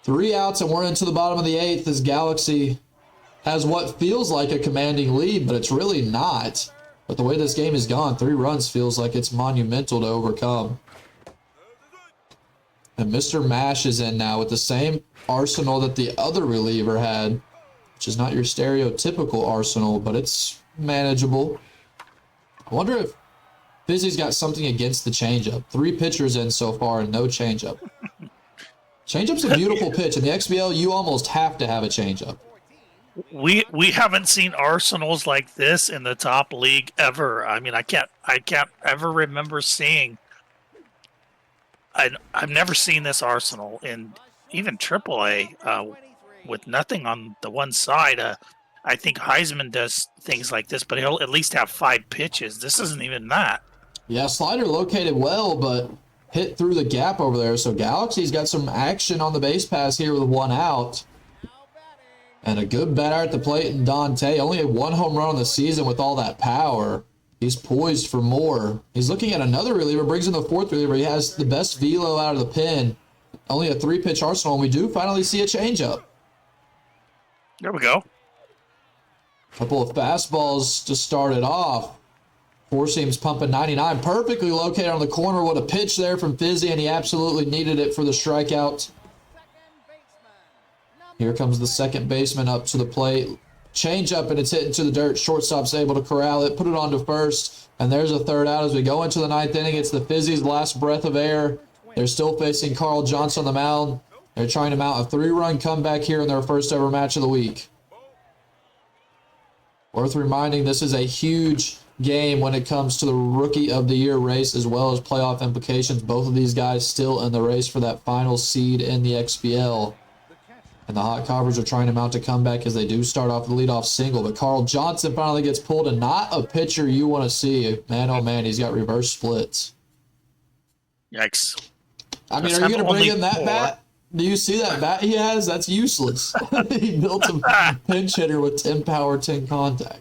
3 outs, and we're into the bottom of the 8th as Galaxy has what feels like a commanding lead, but it's really not. But the way this game has gone, 3 runs feels like it's monumental to overcome. And Mr. Mash is in now with the same arsenal that the other reliever had, which is not your stereotypical arsenal, but it's manageable. I wonder if Fizzy's got something against the changeup. 3 pitchers in so far and no changeup. Changeup's a beautiful pitch. In the XBL, you almost have to have a changeup. We haven't seen arsenals like this in the top league ever. I mean, I can't ever remember seeing. I've never seen this arsenal in even AAA with nothing on the one side. I think Heisman does things like this, but he'll at least have 5 pitches. This isn't even that. Yeah, slider located well, but hit through the gap over there. So Galaxy's got some action on the base pass here with 1 out. And a good batter at the plate in Dante. Only had 1 home run on the season with all that power. He's poised for more. He's looking at another reliever, brings in the 4th reliever. He has the best velo out of the pen. Only a 3-pitch arsenal, and we do finally see a changeup. There we go. Couple of fastballs to start it off. 4-seam's pumping 99. Perfectly located on the corner. What a pitch there from Fizzy, and he absolutely needed it for the strikeout. Here comes the second baseman up to the plate. Change up, and it's hitting to the dirt. Shortstop's able to corral it, put it on to first, and there's a 3rd out as we go into the 9th inning. It's the Fizzy's last breath of air. They're still facing Carl Johnson on the mound. They're trying to mount a 3-run comeback here in their first ever match of the week. Worth reminding, this is a huge game when it comes to the Rookie of the Year race as well as playoff implications. Both of these guys still in the race for that final seed in the XBL. And the Hot Coppers are trying to mount a comeback as they do start off the leadoff single. But Carl Johnson finally gets pulled, and not a pitcher you want to see. Man, oh man, he's got reverse splits. Yikes. I mean, are you going to bring in that bat? Do you see that bat he has? That's useless. He built a pinch hitter with 10 power, 10 contact.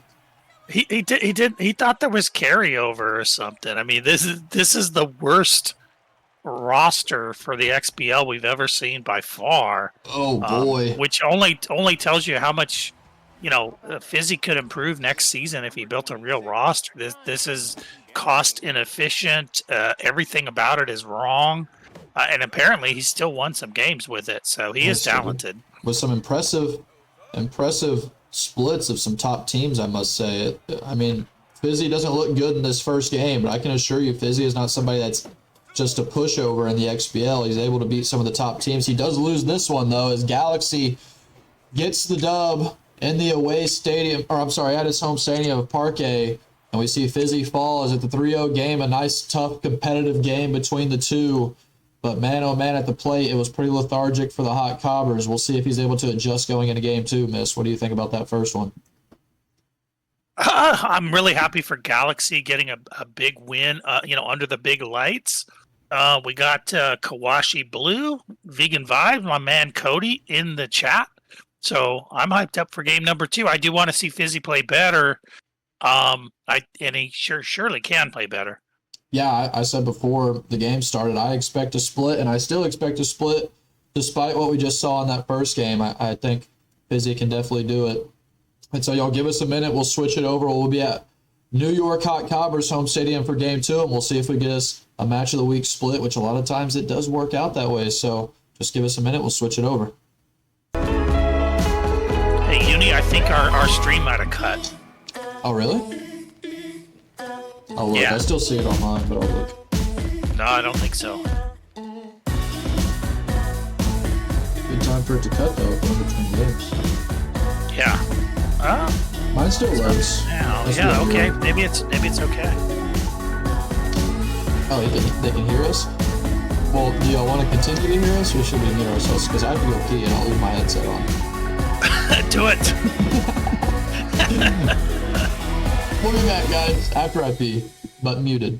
He thought there was carryover or something. I mean, this is the worst roster for the XBL we've ever seen by far. Oh boy. Which only tells you how much, Fizzy could improve next season if he built a real roster. This is cost inefficient. Everything about it is wrong. And apparently he still won some games with it. So he is talented. With some impressive splits of some top teams, I must say. I mean, Fizzy doesn't look good in this first game, but I can assure you Fizzy is not somebody that's just a pushover in the XBL. He's able to beat some of the top teams. He does lose this one, though, as Galaxy gets the dub in the away stadium, at his home stadium of Parquet. And we see Fizzy fall as at the 3-0 game, a nice, tough, competitive game between the two. But man, oh man, at the plate, it was pretty lethargic for the Hot Cobbers. We'll see if he's able to adjust going into game 2, Miss. What do you think about that first one? I'm really happy for Galaxy getting a big win, under the big lights. We got Kawashi Blue, Vegan Vibe, my man Cody in the chat. So I'm hyped up for game number 2. I do want to see Fizzy play better. And he surely can play better. Yeah, I said before the game started, I expect a split, and I still expect a split despite what we just saw in that first game. I think Fizzy can definitely do it. And so y'all give us a minute. We'll switch it over. We'll be at New York Hot Cobbers home stadium for game 2, and we'll see if we get us a match of the week split, which a lot of times it does work out that way. So just give us a minute. We'll switch it over. Hey, Uni, I think our stream might have cut. Oh, really? I'll look. Yeah. I still see it online, but I'll look. No, I don't think so. Good time for it to cut, though, in between games. Yeah. Mine still works. Yeah, okay. Maybe it's okay. Oh, they can hear us? Well, do y'all want to continue to hear us, or should we mute ourselves? Because I have to go pee, and I'll leave my headset on. Do it. We'll be back, guys, after I pee, but muted.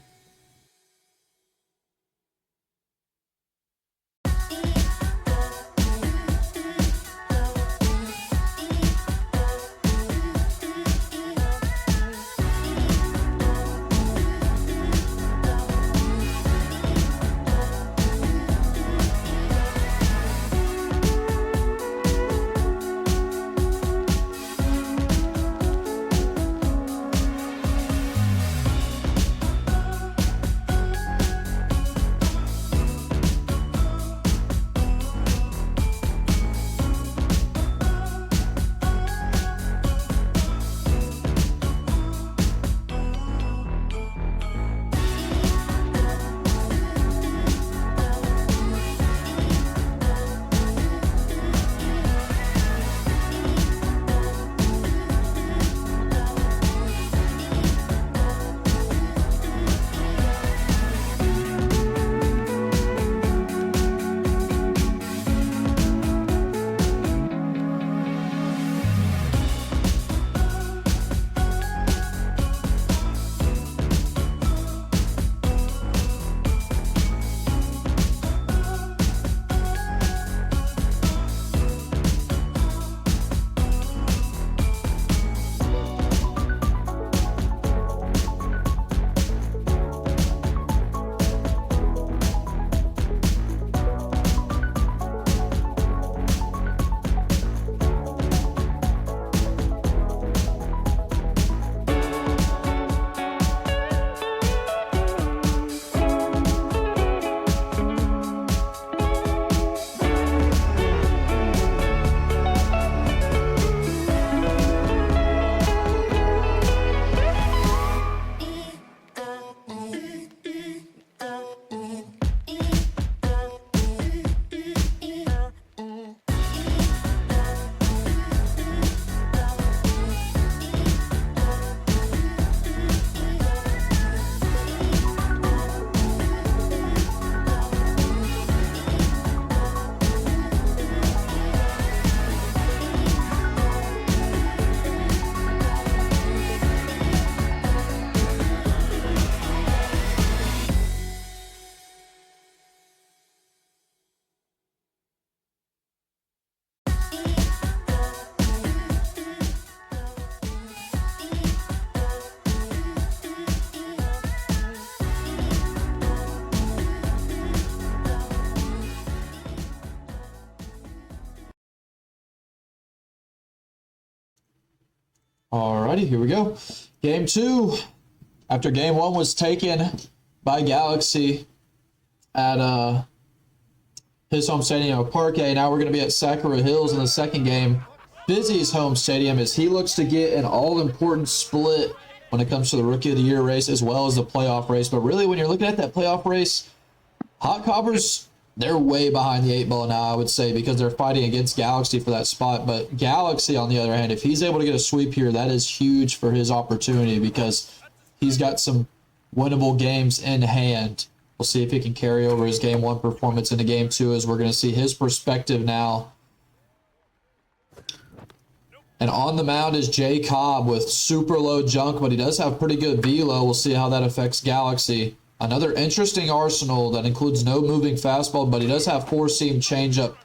Alrighty, here we go. Game 2. After game 1 was taken by Galaxy at his home stadium of Parquet, now we're going to be at Sakura Hills in the second game. Fizzy's home stadium as he looks to get an all-important split when it comes to the Rookie of the Year race as well as the playoff race. But really, when you're looking at that playoff race, Hot Coppers, they're way behind the 8 ball now, I would say, because they're fighting against Galaxy for that spot. But Galaxy, on the other hand, if he's able to get a sweep here, that is huge for his opportunity because he's got some winnable games in hand. We'll see if he can carry over his game 1 performance into game 2 as we're going to see his perspective now. And on the mound is Jay Cobb with super low junk, but he does have pretty good velo. We'll see how that affects Galaxy. Another interesting arsenal that includes no moving fastball, but he does have 4-seam changeup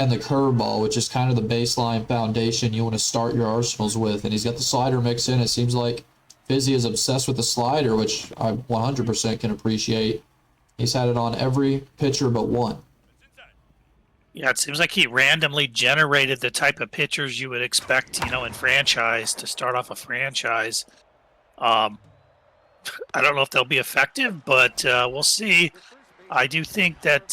and the curveball, which is kind of the baseline foundation you want to start your arsenals with. And he's got the slider mix in. It seems like Fizzy is obsessed with the slider, which I 100% can appreciate. He's had it on every pitcher but one. Yeah, it seems like he randomly generated the type of pitchers you would expect, in franchise to start off a franchise. I don't know if they'll be effective, but we'll see. I do think that,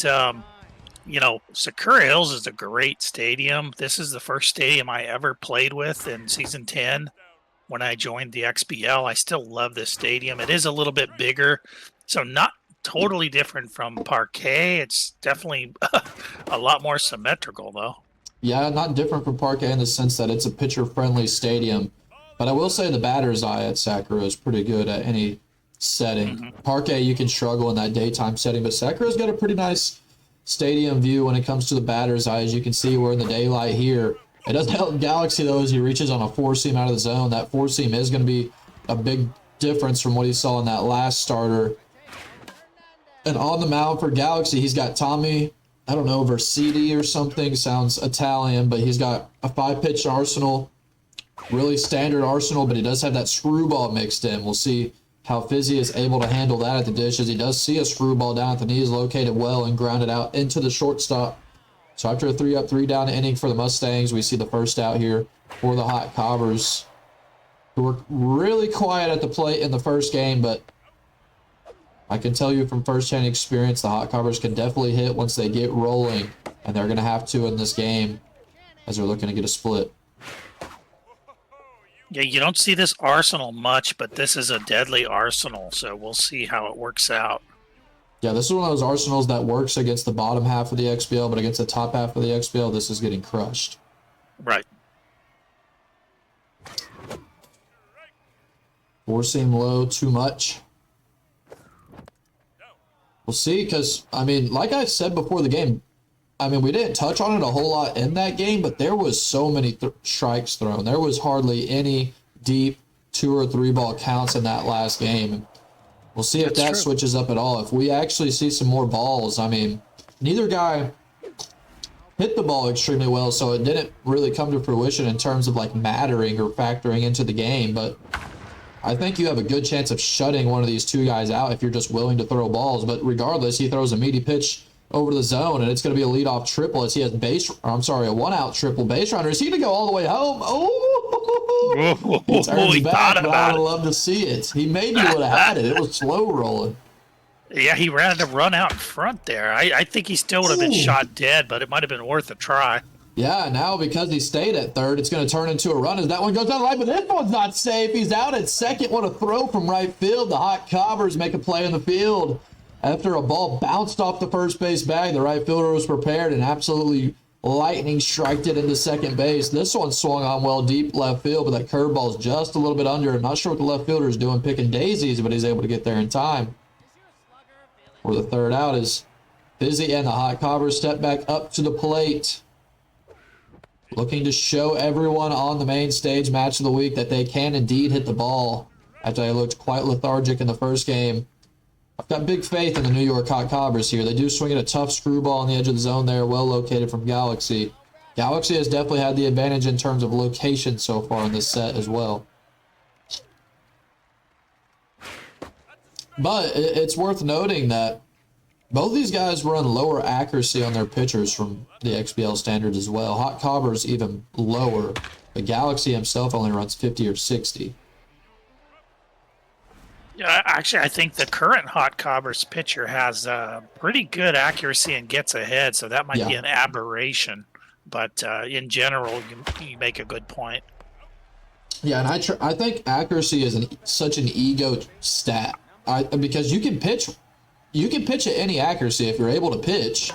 Sakura Hills is a great stadium. This is the first stadium I ever played with in Season 10 when I joined the XBL. I still love this stadium. It is a little bit bigger, so not totally different from Parquet. It's definitely a lot more symmetrical, though. Yeah, not different from Parquet in the sense that it's a pitcher-friendly stadium. But I will say the batter's eye at Sakura is pretty good at any setting. Mm-hmm. Parquet, you can struggle in that daytime setting, but Sakura's got a pretty nice stadium view when it comes to the batter's eye. As you can see, we're in the daylight here. It doesn't help Galaxy, though, as he reaches on a 4-seam out of the zone. That 4-seam is going to be a big difference from what he saw in that last starter. And on the mound for Galaxy, he's got Tommy, I don't know, Versiti or something. Sounds Italian, but he's got a 5-pitch arsenal. Really standard arsenal, but he does have that screwball mixed in. We'll see how Fizzy is able to handle that at the dish, as he does see a screwball down at the knee, is located well and grounded out into the shortstop. So after a 3-up, 3-down inning for the Mustangs, we see the first out here for the Hot Cobbers, who were really quiet at the plate in the first game, but I can tell you from first-hand experience, the Hot Cobbers can definitely hit once they get rolling, and they're going to have to in this game as they're looking to get a split. Yeah, you don't see this arsenal much, but this is a deadly arsenal, so we'll see how it works out. Yeah, this is one of those arsenals that works against the bottom half of the XBL, but against the top half of the XBL, this is getting crushed. Right. 4-seam low, too much. We'll see, because, like I said before the game, we didn't touch on it a whole lot in that game, but there was so many strikes thrown. There was hardly any deep 2 or 3 ball counts in that last game. We'll see if that switches up at all. If we actually see some more balls, neither guy hit the ball extremely well, so it didn't really come to fruition in terms of mattering or factoring into the game, but I think you have a good chance of shutting one of these two guys out if you're just willing to throw balls. But regardless, he throws a meaty pitch over the zone, and it's going to be a leadoff triple as he has a 1-out triple base runner. Is he going to go all the way home? Oh! He turns back, but I would love to see it. He maybe would have had it. It was slow rolling. Yeah, he ran to run out in front there. I think he still would have been shot dead, but it might have been worth a try. Yeah, now because he stayed at third, it's going to turn into a run as that one goes down the line, but this one's not safe. He's out at second. What a throw from right field. The Hot Cobbers make a play in the field. After a ball bounced off the first base bag, the right fielder was prepared and absolutely lightning striked it into second base. This one swung on well deep left field, but that curveball's just a little bit under. I'm not sure what the left fielder is doing, picking daisies, but he's able to get there in time. For the third out is Fizzy and the Hot Cobbers step back up to the plate, looking to show everyone on the main stage match of the week that they can indeed hit the ball after they looked quite lethargic in the first game. I've got big faith in the New York Hot Cobbers here. They do swing at a tough screwball on the edge of the zone there, well located from Galaxy. Galaxy has definitely had the advantage in terms of location so far in this set as well. But it's worth noting that both these guys run lower accuracy on their pitchers from the XBL standards as well. Hot Cobbers even lower. But Galaxy himself only runs 50 or 60. Yeah, actually, I think the current Hot Cobbers pitcher has pretty good accuracy and gets ahead, so that might be an aberration. But in general, you make a good point. Yeah, and I think accuracy is such an ego stat. Because you can pitch at any accuracy if you're able to pitch.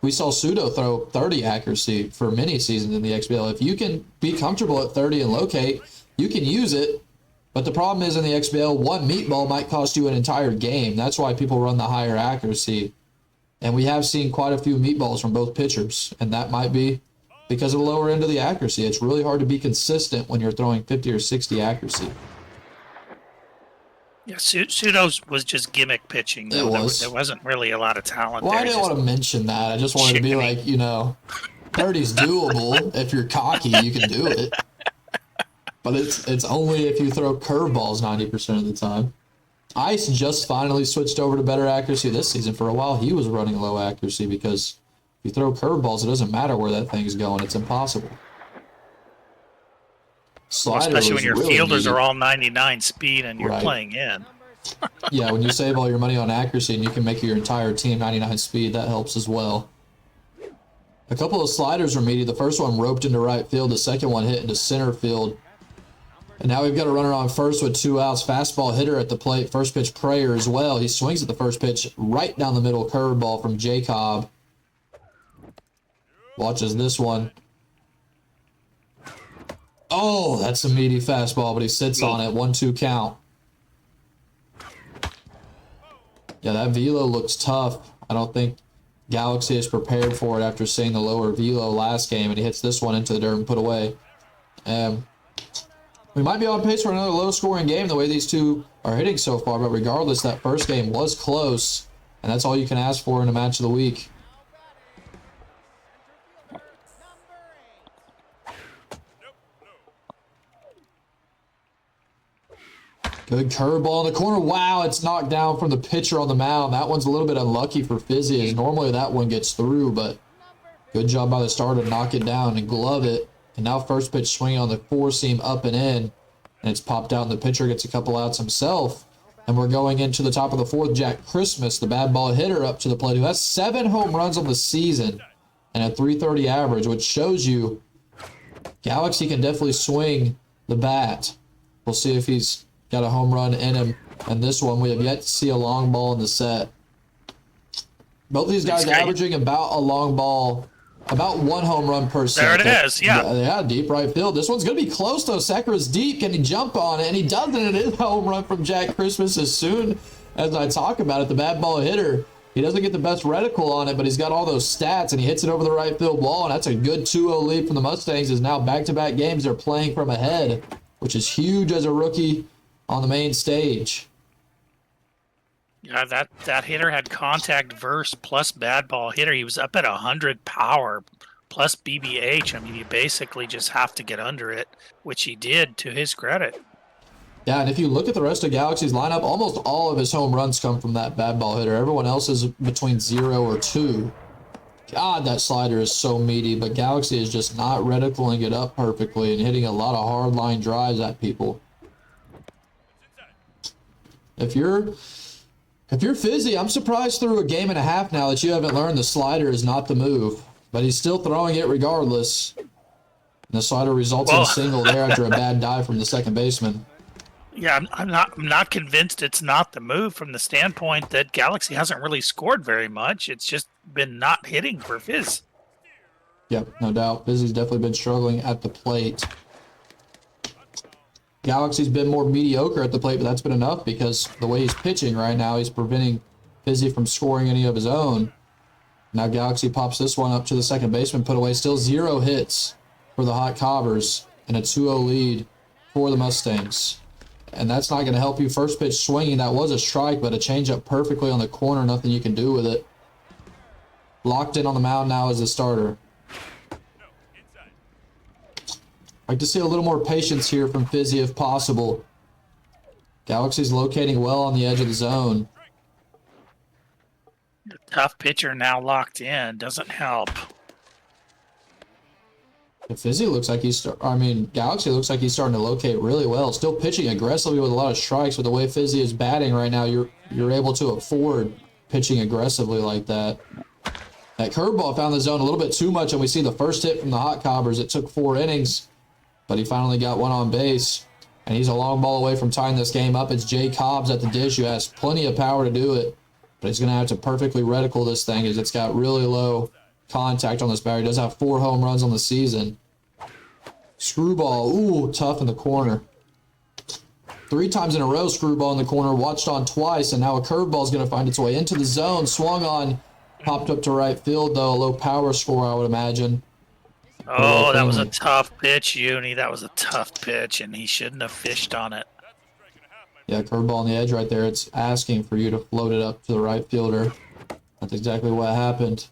We saw Pseudo throw 30 accuracy for many seasons in the XBL. If you can be comfortable at 30 and locate, you can use it. But the problem is in the XBL, one meatball might cost you an entire game. That's why people run the higher accuracy. And we have seen quite a few meatballs from both pitchers, and that might be because of the lower end of the accuracy. It's really hard to be consistent when you're throwing 50 or 60 accuracy. Yeah, Pseudo's was just gimmick pitching. Though. There wasn't really a lot of talent there. I didn't want to mention that. I just wanted to be like, 30's doable. If you're cocky, you can do it. But it's only if you throw curveballs 90% of the time. Ice just finally switched over to better accuracy this season. For a while, he was running low accuracy because if you throw curveballs, it doesn't matter where that thing's going. It's impossible. Especially when your fielders are all 99 speed and you're playing in. Yeah, when you save all your money on accuracy and you can make your entire team 99 speed, that helps as well. A couple of sliders were meaty. The first one roped into right field. The second one hit into center field. And now we've got a runner on first with 2 outs. Fastball hitter at the plate. First pitch Prayer as well. He swings at the first pitch right down the middle. Curveball from Jacob. Watches this one. Oh, that's a meaty fastball, but he sits on it. 1-2 count. Yeah, that velo looks tough. I don't think Galaxy is prepared for it after seeing the lower velo last game, and he hits this one into the dirt and put away. We might be on pace for another low-scoring game the way these two are hitting so far, but regardless, that first game was close, and that's all you can ask for in a match of the week. Good curveball in the corner. Wow, it's knocked down from the pitcher on the mound. That one's a little bit unlucky for Fizzy, as normally that one gets through, but good job by the starter to knock it down and glove it. And now first pitch swinging on the four-seam up and in, and it's popped out, and the pitcher gets a couple outs himself. And we're going into the top of the fourth. Jack Christmas, the bad ball hitter, up to the plate, who has 7 home runs on the season and a .330 average, which shows you Galaxy can definitely swing the bat. We'll see if he's got a home run in him. And this one, we have yet to see a long ball in the set. Both of these guys averaging about a long ball, about 1 home run per set. There it is, yeah. Yeah, deep right field. This one's going to be close, though. Sakura's deep. Can he jump on it? And he doesn't. It is a home run from Jack Christmas. As soon as I talk about it, the bad ball hitter, he doesn't get the best reticle on it, but he's got all those stats, and he hits it over the right field wall, and that's a good 2-0 lead from the Mustangs, as now back-to-back games they're playing from ahead, which is huge as a rookie on the main stage. Yeah, that hitter had contact verse plus bad ball hitter. He was up at 100 power plus BBH. I mean, you basically just have to get under it, which he did, to his credit. Yeah, and if you look at the rest of Galaxy's lineup, almost all of his home runs come from that bad ball hitter. Everyone else is between 0 or 2. God, that slider is so meaty, but Galaxy is just not reticuling it up perfectly and hitting a lot of hard line drives at people. If you're Fizzy, I'm surprised through a game and a half now that you haven't learned the slider is not the move. But he's still throwing it regardless. And the slider results in a single there after a bad dive from the second baseman. Yeah, I'm not convinced it's not the move from the standpoint that Galaxy hasn't really scored very much. It's just been not hitting for Fizz. Yep, no doubt. Fizzy's definitely been struggling at the plate. Galaxy's been more mediocre at the plate, but that's been enough because the way he's pitching right now, he's preventing Fizzy from scoring any of his own. Now Galaxy pops this one up to the second baseman, put away. Still 0 hits for the Hot Cobbers and a 2-0 lead for the Mustangs. And that's not going to help you. First pitch swinging, that was a strike, but a changeup perfectly on the corner. Nothing you can do with it. Locked in on the mound now as the starter. I'd like to see a little more patience here from Fizzy if possible. Galaxy's locating well on the edge of the zone. The tough pitcher now locked in doesn't help. Fizzy looks like Galaxy looks like he's starting to locate really well. Still pitching aggressively with a lot of strikes. With the way Fizzy is batting right now, you're able to afford pitching aggressively like that. That curveball found the zone a little bit too much, and we see the first hit from the Hot Cobbers. It took 4 innings, but he finally got one on base, and he's a long ball away from tying this game up. It's Jay Cobbs at the dish, who has plenty of power to do it, but he's going to have to perfectly reticle this thing as it's got really low contact on this batter. He does have 4 home runs on the season. Screwball, ooh, tough in the corner. 3 times in a row, screwball in the corner, watched on twice, and now a curveball is going to find its way into the zone. Swung on, popped up to right field, though. A low power score, I would imagine. Oh, that was a tough pitch, Uni. That was a tough pitch, and he shouldn't have fished on it. Yeah, curveball on the edge right there. It's asking for you to float it up to the right fielder. That's exactly what happened.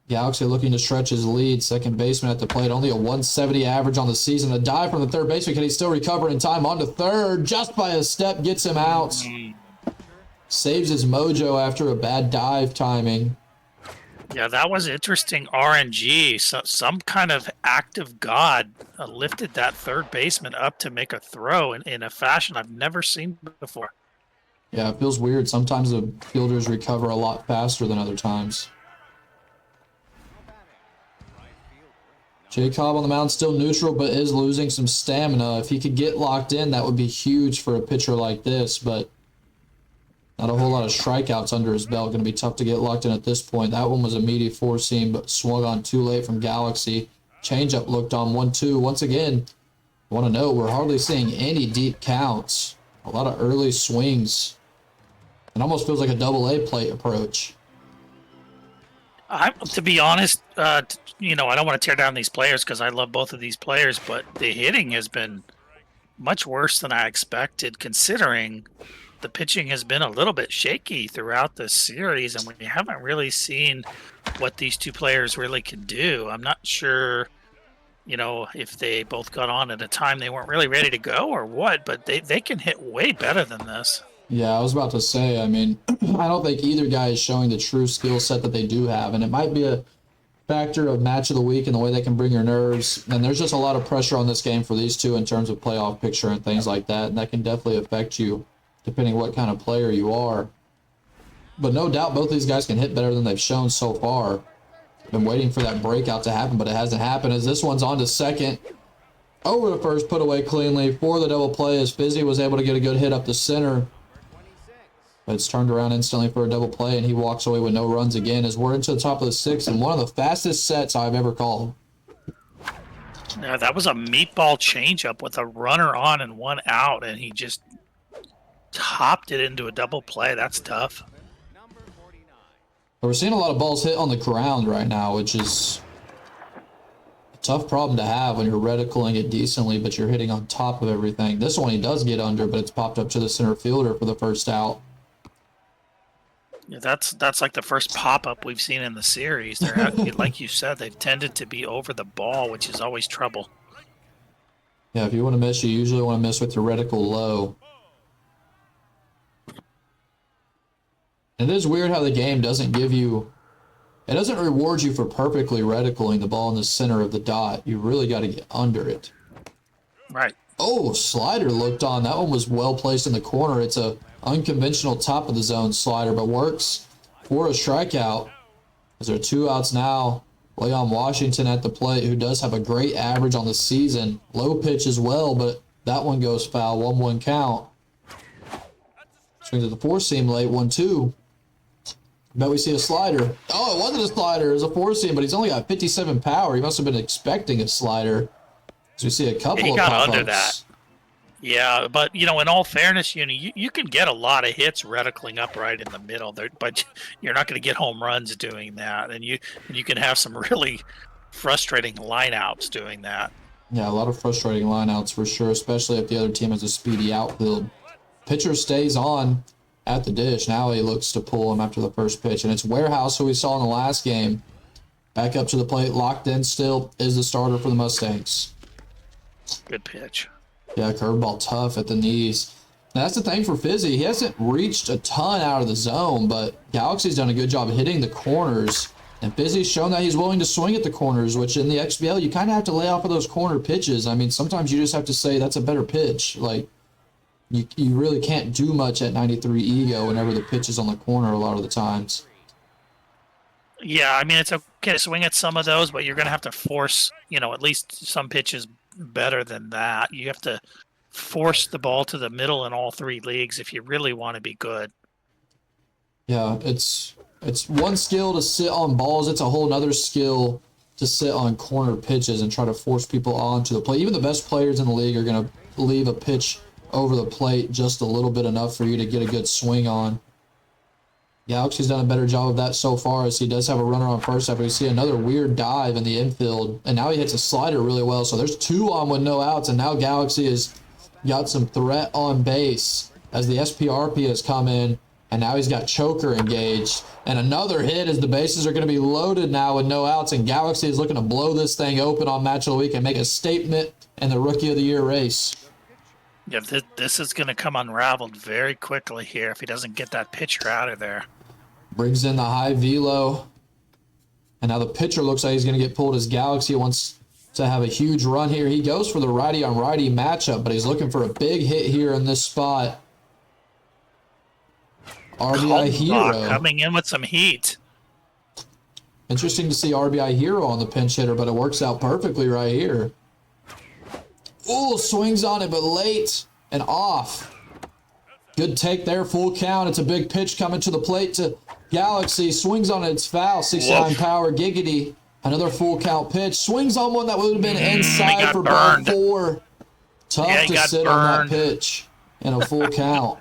Galaxy looking to stretch his lead. Second baseman at the plate. Only a 170 average on the season. A dive from the third baseman. Can he still recover in time? On to third. Just by a step. Gets him out. Saves his mojo after a bad dive timing. Yeah, that was interesting RNG. So, some kind of act of God lifted that third baseman up to make a throw in a fashion I've never seen before. Yeah, it feels weird. Sometimes the fielders recover a lot faster than other times. Jay Cobb on the mound, still neutral, but is losing some stamina. If he could get locked in, that would be huge for a pitcher like this, but not a whole lot of strikeouts under his belt. Going to be tough to get locked in at this point. That one was a meaty 4-seam, but swung on too late from Galaxy. Changeup looked on 1-2. Once again, I want to note we're hardly seeing any deep counts. A lot of early swings. It almost feels like a double-A plate approach. To be honest, I don't want to tear down these players because I love both of these players, but the hitting has been much worse than I expected, considering the pitching has been a little bit shaky throughout this series, and we haven't really seen what these two players really can do. I'm not sure, if they both got on at a time they weren't really ready to go or what, but they can hit way better than this. Yeah, I was about to say, I don't think either guy is showing the true skill set that they do have, and it might be a factor of match of the week and the way they can bring your nerves, and there's just a lot of pressure on this game for these two in terms of playoff picture and things like that, and that can definitely affect you depending what kind of player you are. But no doubt both these guys can hit better than they've shown so far. Been waiting for that breakout to happen, but it hasn't happened as this one's on to second. Over to first, put away cleanly for the double play as Fizzy was able to get a good hit up the center. But it's turned around instantly for a double play, and he walks away with no runs again as we're into the top of the 6th and one of the fastest sets I've ever called. Yeah, that was a meatball changeup with a runner on and one out, and he just topped it into a double play. That's tough. We're seeing a lot of balls hit on the ground right now, which is a tough problem to have when you're reticuling it decently, but you're hitting on top of everything. This one he does get under, but it's popped up to the center fielder for the first out. Yeah, that's like the first pop-up we've seen in the series. They're like you said, they've tended to be over the ball, which is always trouble. Yeah, if you want to miss, you usually want to miss with your reticle low. It is weird how the game doesn't reward you for perfectly reticuling the ball in the center of the dot. You really got to get under it. Right. Oh, slider looked on. That one was well placed in the corner. It's a unconventional top of the zone slider, but works for a strikeout. As there are 2 outs now. Leon Washington at the plate, who does have a great average on the season. Low pitch as well, but that one goes foul. 1-1 count. Swings at the 4-seam late. 1-2. Bet we see a slider. Oh, it wasn't a slider. It was a 4-seam, but he's only got 57 power. He must have been expecting a slider. So we see a couple he of got pop-ups. under that. Yeah, but in all fairness, you can get a lot of hits reticuling up right in the middle there, but you're not going to get home runs doing that, and you can have some really frustrating lineouts doing that. Yeah, a lot of frustrating lineouts for sure, especially if the other team has a speedy outfield. Pitcher stays on at the dish. Now he looks to pull him after the first pitch, and it's Warehouse, who we saw in the last game. Back up to the plate, locked in still, is the starter for the Mustangs. Good pitch. Yeah, curveball tough at the knees. Now, that's the thing for Fizzy. He hasn't reached a ton out of the zone, but Galaxy's done a good job hitting the corners. And Fizzy's shown that he's willing to swing at the corners, which in the XBL, you kind of have to lay off of those corner pitches. I mean, sometimes you just have to say that's a better pitch. Like, you really can't do much at 93 ego whenever the pitch is on the corner a lot of the times. Yeah, I mean, it's okay to swing at some of those, but you're going to have to force, at least some pitches better than that. You have to force the ball to the middle in all three leagues if you really want to be good. Yeah, it's one skill to sit on balls. It's a whole nother skill to sit on corner pitches and try to force people onto the plate. Even the best players in the league are going to leave a pitch over the plate just a little bit enough for you to get a good swing on. Galaxy's done a better job of that so far, as he does have a runner on first after we see another weird dive in the infield. And now he hits a slider really well. So there's 2 on with no outs, and now Galaxy has got some threat on base as the SPRP has come in. And now he's got choker engaged. And another hit as the bases are going to be loaded now with no outs. And Galaxy is looking to blow this thing open on Match of the Week and make a statement in the Rookie of the Year race. Yeah, this is going to come unraveled very quickly here if he doesn't get that pitcher out of there. Brings in the high velo. And now the pitcher looks like he's going to get pulled as Galaxy wants to have a huge run here. He goes for the righty-on-righty matchup, but he's looking for a big hit here in this spot. RBI Hero coming in with some heat. Interesting to see RBI Hero on the pinch hitter, but it works out perfectly right here. Ooh, swings on it, but late and off. Good take there, full count. It's a big pitch coming to the plate to Galaxy. Swings on it, it's foul. 69 power, giggity. Another full count pitch. Swings on one that would have been inside for ball 4. Tough to sit on that pitch in a full count.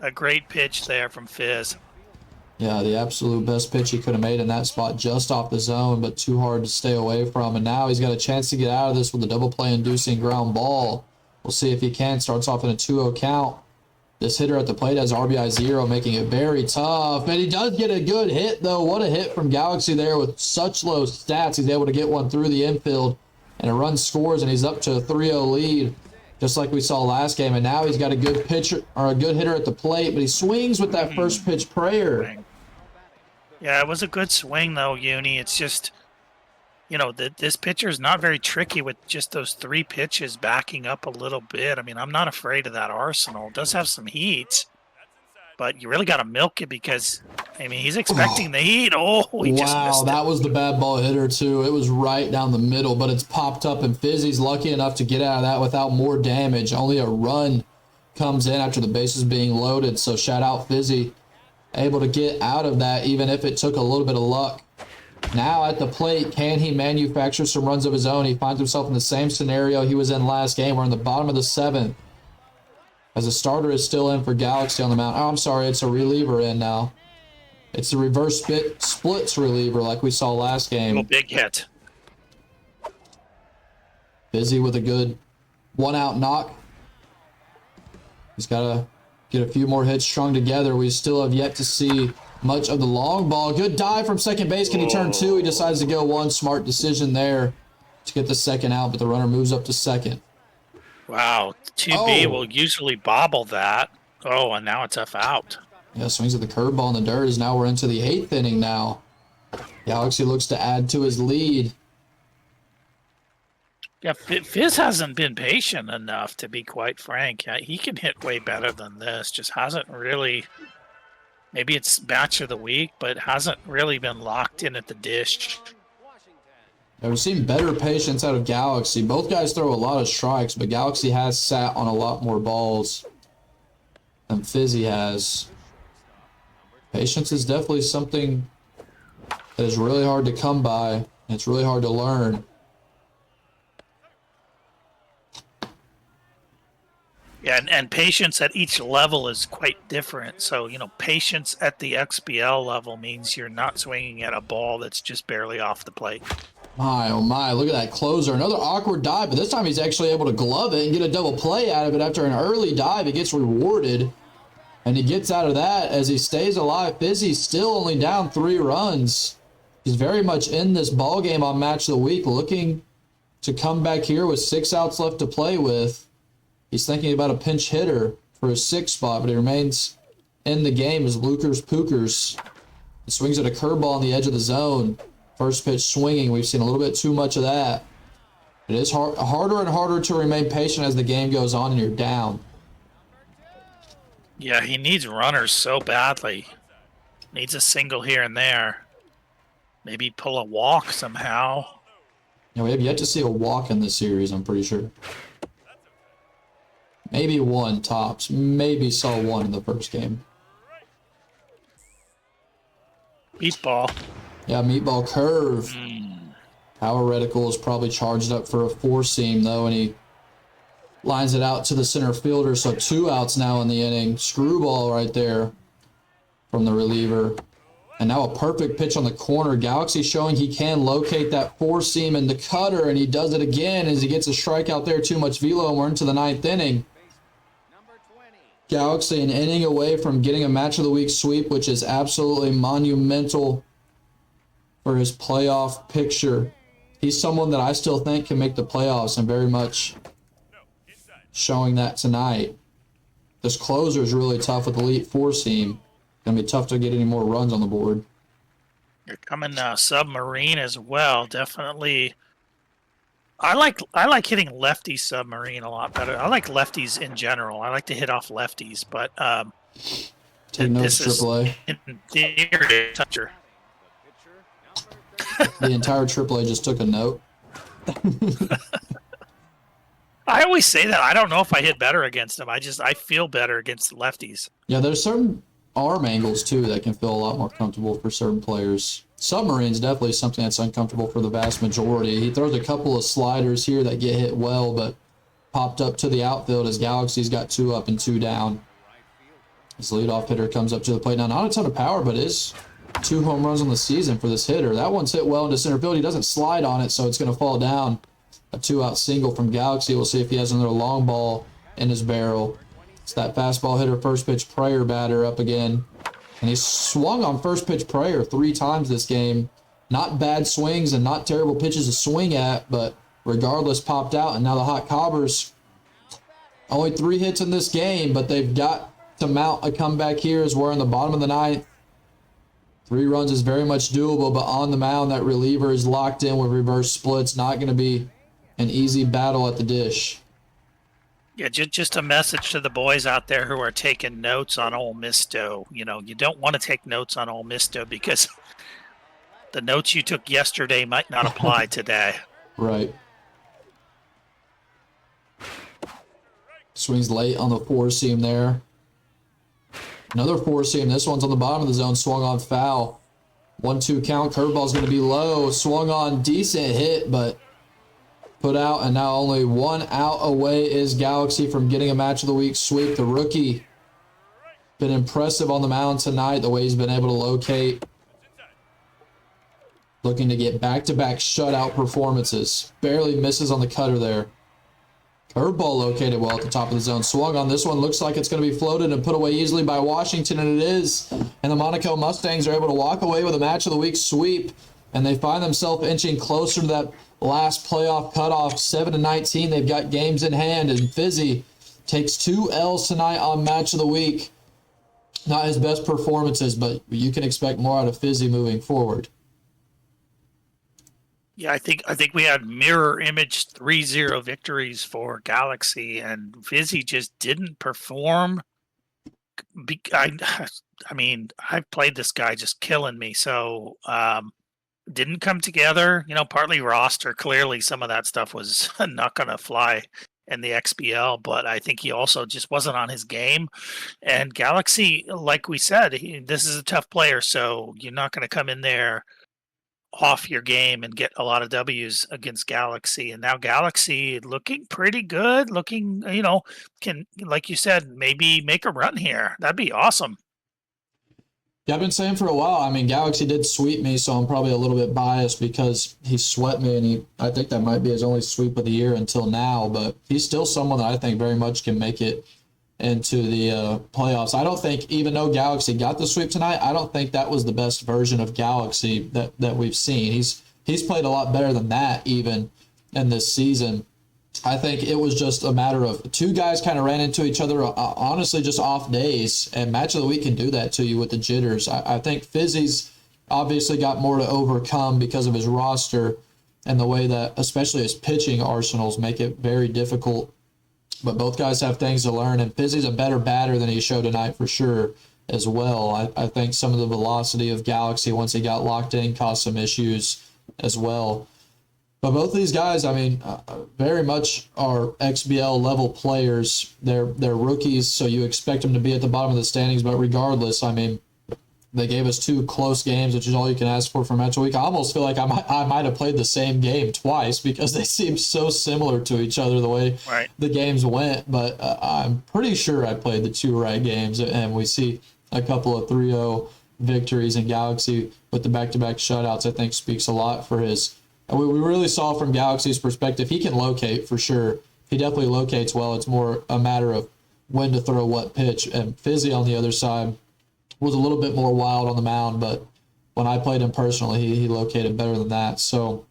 A great pitch there from Fizz. Yeah, the absolute best pitch he could have made in that spot, just off the zone, but too hard to stay away from. And now he's got a chance to get out of this with a double play inducing ground ball. We'll see if he can. Starts off in a 2-0 count. This hitter at the plate has RBI 0, making it very tough. And he does get a good hit, though. What a hit from Galaxy there with such low stats. He's able to get one through the infield, and a run scores, and he's up to a 3-0 lead, just like we saw last game. And now he's got a good pitcher or a good hitter at the plate, but he swings with that first pitch prayer. Yeah, it was a good swing, though, Uni. It's just, this pitcher is not very tricky with just those 3 pitches backing up a little bit. I mean, I'm not afraid of that arsenal. It does have some heat, but you really got to milk it because, he's expecting the heat. Oh, he just missed it. That was the bad ball hitter, too. It was right down the middle, but it's popped up, and Fizzy's lucky enough to get out of that without more damage. Only a run comes in after the bases being loaded, so shout out Fizzy. Able to get out of that, even if it took a little bit of luck. Now at the plate, can he manufacture some runs of his own? He finds himself in the same scenario he was in last game. We're in the bottom of the 7th. As a starter is still in for Galaxy on the mound. Oh, I'm sorry, it's a reliever in now. It's the reverse splits reliever like we saw last game. Oh, big hit. Busy with a good 1-out knock. He's got to get a few more hits strung together. We still have yet to see much of the long ball. Good dive from second base. Can he turn 2? He decides to go 1. Smart decision there to get the second out, but the runner moves up to second. Wow. 2B will usually bobble that. Oh, and now it's F out. Yeah, swings at the curveball in the dirt as now we're into the 8th inning now. Galaxy looks to add to his lead. Yeah, Fizz hasn't been patient enough, to be quite frank. He can hit way better than this. Just hasn't really, maybe it's match of the week, but hasn't really been locked in at the dish. Yeah, we've seen better patience out of Galaxy. Both guys throw a lot of strikes, but Galaxy has sat on a lot more balls than Fizzy has. Patience is definitely something that is really hard to come by, and it's really hard to learn. Yeah, and patience at each level is quite different. So, patience at the XBL level means you're not swinging at a ball that's just barely off the plate. My, oh my, look at that closer. Another awkward dive, but this time he's actually able to glove it and get a double play out of it after an early dive. He gets rewarded, and he gets out of that as he stays alive. Fizzy's still only down 3 runs. He's very much in this ball game on Match of the Week, looking to come back here with 6 outs left to play with. He's thinking about a pinch hitter for his 6th spot, but he remains in the game as Lucas Pookers Swings at a curveball on the edge of the zone. First pitch swinging. We've seen a little bit too much of that. It is harder and harder to remain patient as the game goes on and you're down. Yeah, he needs runners so badly. Needs a single here and there. Maybe pull a walk somehow. We have yet to see a walk in this series, I'm pretty sure. Maybe one tops. Maybe saw one in the first game. Meatball. Yeah, meatball curve. Power Reticle is probably charged up for a four-seam, though, and he lines it out to the center fielder. So 2 outs now in the inning. Screwball right there from the reliever. And now a perfect pitch on the corner. Galaxy showing he can locate that four-seam in the cutter, and he does it again as he gets a strikeout there. Too much velo, and we're into the 9th inning. Galaxy an inning away from getting a match of the week sweep, which is absolutely monumental for his playoff picture. He's someone that I still think can make the playoffs, and very much showing that tonight. This closer is really tough with elite four-seam. Going to be tough to get any more runs on the board. You're coming submarine as well. Definitely. I like hitting lefty submarine a lot better. I like lefties in general. I like to hit off lefties, but take notes, AAA. Inferior toucher. The entire AAA just took a note. I always say that. I don't know if I hit better against them. I feel better against lefties. Yeah, there's certain arm angles too that can feel a lot more comfortable for certain players. Submarine's definitely something that's uncomfortable for the vast majority. He throws a couple of sliders here that get hit well, but popped up to the outfield as Galaxy's got 2 up and 2 down. His leadoff hitter comes up to the plate. Now, not a ton of power, but is 2 home runs on the season for this hitter. That one's hit well into center field. He doesn't slide on it, so it's going to fall down. A 2-out single from Galaxy. We'll see if he has another long ball in his barrel. It's that fastball hitter, first pitch prayer batter up again. And he swung on first pitch prayer 3 times this game. Not bad swings and not terrible pitches to swing at, but regardless popped out. And now the Hot Cobbers, only 3 hits in this game, but they've got to mount a comeback here as we're in the bottom of the 9th. 3 runs is very much doable, but on the mound, that reliever is locked in with reverse splits. Not going to be an easy battle at the dish. Yeah, just a message to the boys out there who are taking notes on Ole Misto. You know, you don't want to take notes on Ole Misto because the notes you took yesterday might not apply today. Right. Swings late on the four-seam there. Another four-seam. This one's on the bottom of the zone. Swung on foul. 1-2 count. Curveball's going to be low. Swung on decent hit, but put out, and now only 1 out away is Galaxy from getting a match of the week sweep. The rookie been impressive on the mound tonight, the way he's been able to locate. Looking to get back-to-back shutout performances. Barely misses on the cutter there. Curveball located well at the top of the zone. Swung on this one. Looks like it's going to be floated and put away easily by Washington, and it is. And the Monaco Mustangs are able to walk away with a match of the week sweep, and they find themselves inching closer to that last playoff cutoff, 7-19. They've got games in hand, and Fizzy takes 2 L's tonight on match of the week. Not his best performances, but you can expect more out of Fizzy moving forward. Yeah, I think we had mirror image 3-0 victories for Galaxy, and Fizzy just didn't perform. I mean, I've played this guy just killing me, so didn't come together. You know, partly roster. Clearly, some of that stuff was not going to fly in the XBL, but I think he also just wasn't on his game. And Galaxy, like we said, this is a tough player, so you're not going to come in there off your game and get a lot of W's against Galaxy. And now Galaxy looking pretty good, looking, you know, can, like you said, maybe make a run here. That'd be awesome. Yeah, I've been saying for a while, I mean, Galaxy did sweep me, so I'm probably a little bit biased because he swept me, and I think that might be his only sweep of the year until now, but he's still someone that I think very much can make it into the playoffs. I don't think, even though Galaxy got the sweep tonight, I don't think that was the best version of Galaxy that we've seen. He's played a lot better than that even in this season. I think it was just a matter of 2 guys kind of ran into each other, honestly, just off days, and match of the week can do that to you with the jitters. I think Fizzy's obviously got more to overcome because of his roster and the way that, especially his pitching arsenals, make it very difficult. But both guys have things to learn, and Fizzy's a better batter than he showed tonight for sure as well. I think some of the velocity of Galaxy once he got locked in caused some issues as well. But both of these guys, I mean, very much are XBL level players. They're rookies, so you expect them to be at the bottom of the standings. But regardless, I mean, they gave us 2 close games, which is all you can ask for match of the week. I almost feel like I might have played the same game twice because they seem so similar to each other the way the games went. But I'm pretty sure I played the 2 right games, and we see a couple of 3-0 victories in Galaxy with the back-to-back shutouts. I think speaks a lot for his. We really saw from Galaxy's perspective, he can locate for sure. He definitely locates well. It's more a matter of when to throw what pitch. And Fizzy on the other side was a little bit more wild on the mound, but when I played him personally, he located better than that. So,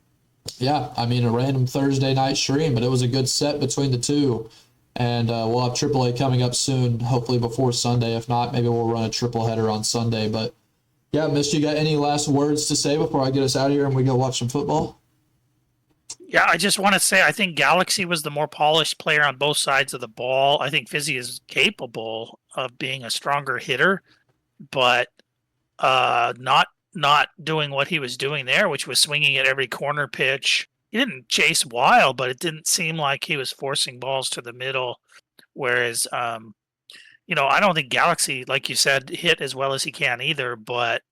yeah, I mean, a random Thursday night stream, but it was a good set between the two. And we'll have AAA coming up soon, hopefully before Sunday. If not, maybe we'll run a triple header on Sunday. But, yeah, Mist, you got any last words to say before I get us out of here and we go watch some football? Yeah, I just want to say I think Galaxy was the more polished player on both sides of the ball. I think Fizzy is capable of being a stronger hitter, but not doing what he was doing there, which was swinging at every corner pitch. He didn't chase wild, but it didn't seem like he was forcing balls to the middle. Whereas, I don't think Galaxy, like you said, hit as well as he can either, but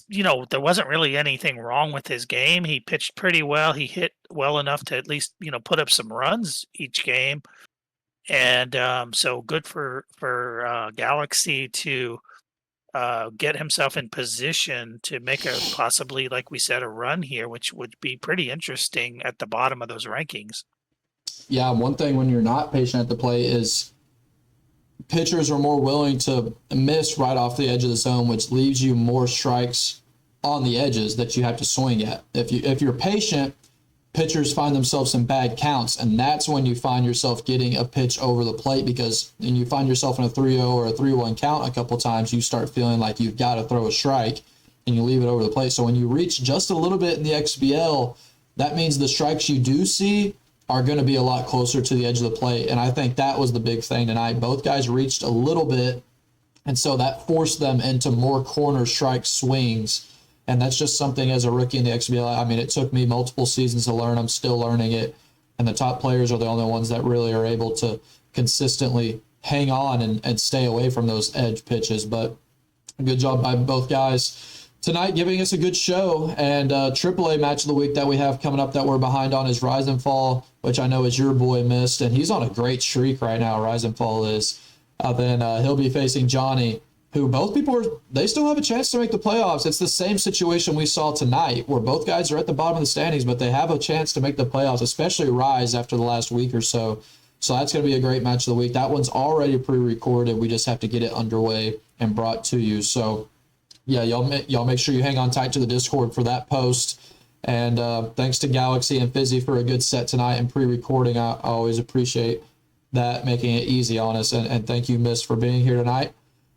there wasn't really anything wrong with his game. He pitched pretty well. He hit well enough to at least, put up some runs each game. And so good for Galaxy to get himself in position to make a possibly, like we said, a run here, which would be pretty interesting at the bottom of those rankings. Yeah, one thing when you're not patient at the plate is pitchers are more willing to miss right off the edge of the zone, which leaves you more strikes on the edges that you have to swing at. If you're patient, pitchers find themselves in bad counts, and that's when you find yourself getting a pitch over the plate, because when you find yourself in a 3-0 or a 3-1 count a couple times, you start feeling like you've got to throw a strike, and you leave it over the plate. So when you reach just a little bit in the XBL, that means the strikes you do see are going to be a lot closer to the edge of the plate. And I think that was the big thing tonight. Both guys reached a little bit, and so that forced them into more corner strike swings. And that's just something as a rookie in the XBL. I mean, it took me multiple seasons to learn. I'm still learning it. And the top players are the only ones that really are able to consistently hang on and stay away from those edge pitches. But good job by both guys tonight, giving us a good show. And AAA match of the week that we have coming up that we're behind on is Rise and Fall, which I know is your boy Mist, and he's on a great streak right now. Rise and Fall is. Then he'll be facing Johnny, who both people they still have a chance to make the playoffs. It's the same situation we saw tonight, where both guys are at the bottom of the standings, but they have a chance to make the playoffs, especially Rise after the last week or so. So that's going to be a great match of the week. That one's already pre-recorded. We just have to get it underway and brought to you. So, yeah, y'all make sure you hang on tight to the Discord for that post. And thanks to Galaxy and Fizzy for a good set tonight and pre-recording. I always appreciate that, making it easy on us. And thank you, Miss, for being here tonight.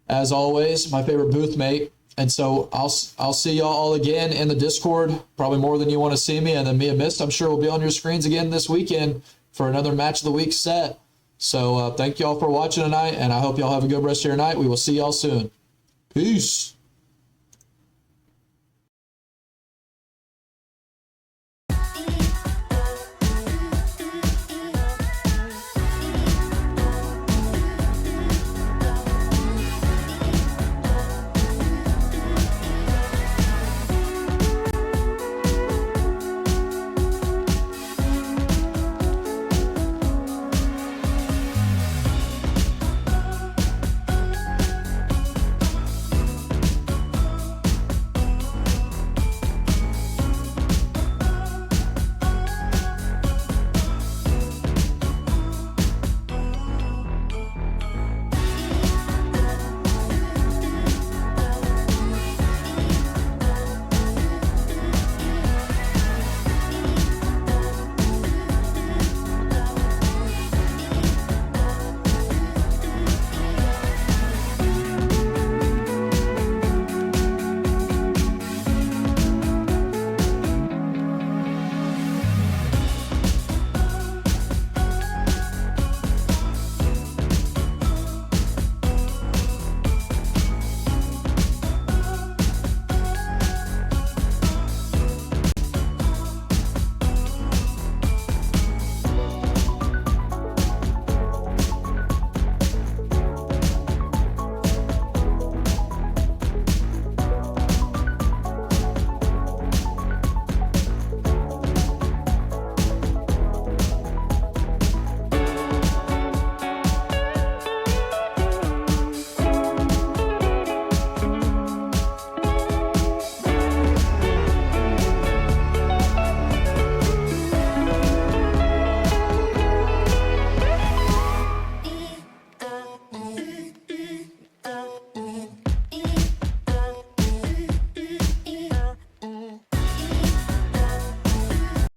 As always, my favorite booth mate. And so I'll see y'all all again in the Discord, probably more than you want to see me. And then me and Mist, I'm sure, will be on your screens again this weekend for another match of the week set. So thank y'all for watching tonight, and I hope y'all have a good rest of your night. We will see y'all soon. Peace.